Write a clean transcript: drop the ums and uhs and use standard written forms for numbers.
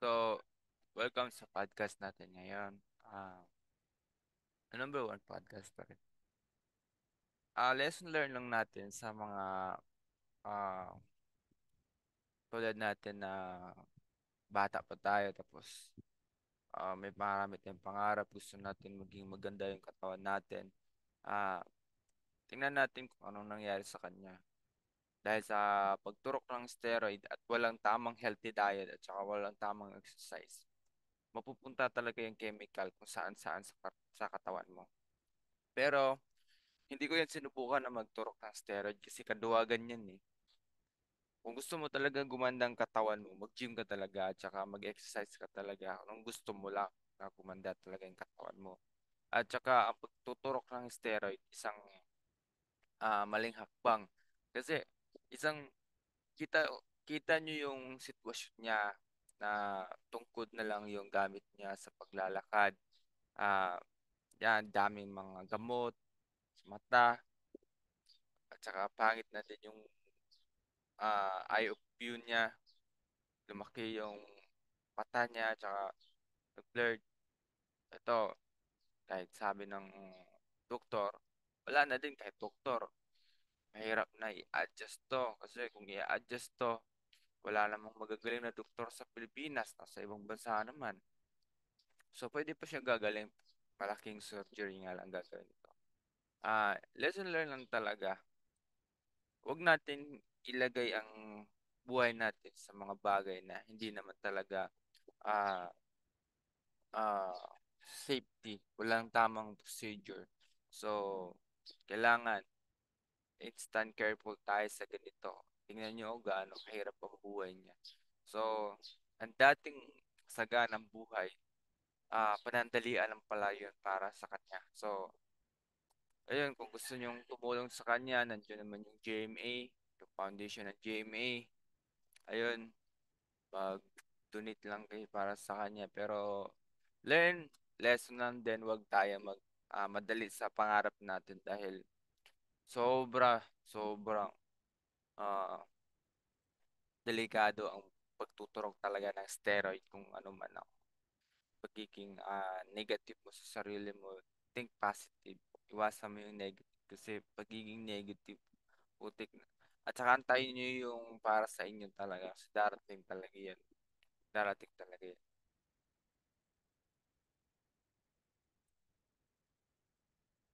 So, welcome sa podcast natin ngayon. Number one podcast pa rin. Lesson learn lang natin sa mga ah, tulad natin na bata pa tayo tapos may marami tayong pangarap, gusto natin maging maganda yung katawan natin. Ah, Tingnan natin kung anong nangyari sa kanya. Dahil sa pagturok ng steroid at walang tamang healthy diet at saka walang tamang exercise, mapupunta talaga yung chemical kung saan-saan sa katawan mo. Pero hindi ko yan sinubukan na magturok ng steroid kasi kaduwagan yan eh. Kung gusto mo talaga gumanda ang katawan mo, mag-gym ka talaga at saka mag-exercise ka talaga kung gusto mo lang na gumanda talaga yung katawan mo. At saka ang pagtuturok ng steroid, isang maling hakbang. Kasi isang kita kita nyo yung sitwasyon niya na tungkod na lang yung gamit niya sa paglalakad. Ah, Yan, daming mga gamot, mata, at saka pangit na din yung eye of view niya, lumaki yung mata niya, at saka blurred. Ito, kahit sabi ng doktor, wala na din kahit doktor. Mahirap na i-adjust to. Kasi kung i-adjust to, wala namang magagaling na doktor sa Pilipinas, nasa ibang bansa naman. So, pwede pa siya gagaling. Malaking surgery nga lang gagawin ito. Lesson learned lang talaga. Huwag natin ilagay ang buhay natin sa mga bagay na hindi naman talaga ah ah, safety, walang tamang procedure. So, kailangan instant careful tayo sa ganito. Tingnan nyo gaano kahirap ang buhay niya. So, ang dating saganang buhay, panandalian lang pala yun para sa kanya. So, ayun, kung gusto nyong tumulong sa kanya, nandiyan naman yung GMA, yung foundation ng GMA. Ayun, mag-donate lang kayo para sa kanya. Pero learn lesson lang din, wag tayo madali sa pangarap natin dahil sobrang ah, delikado ang pagtuturok talaga ng steroid kung ano man ang pagiging negative mo sa sarili mo. Think positive. Iwasan mo yung negative kasi pagiging negative, putik na. At saka antayin nyo yung para sa inyo talaga. Kasi darating talaga yan. Darating talaga yan.